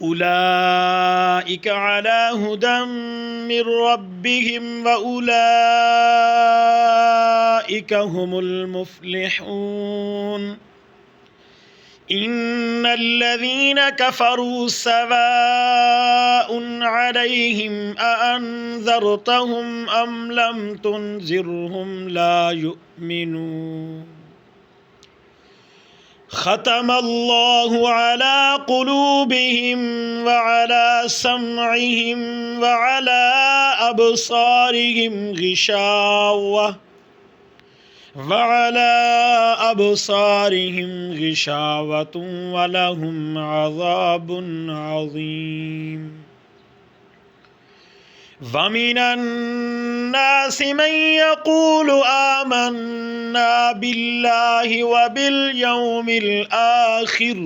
उलाइक अला हुदम मिर रब्बिहिम व उलाइक हुमुल मुफ्लिहून। इन्नल्लज़ीन कफ़रू सवाउन अलैहिम अअन्ज़रतहुम अम लम तुनज़िरहुम ला युमिनून। ख़तमल्लाहु अला क़ुलूबिहिम व अला समइहिम व अला अबसारिहिम गिशावह गिशावतुन व लहुम अज़ाबुन अज़ीम। व मिनन नासि मन यक़ूलु आमन्ना बिल्लाहि व बिल यौमिल आखिर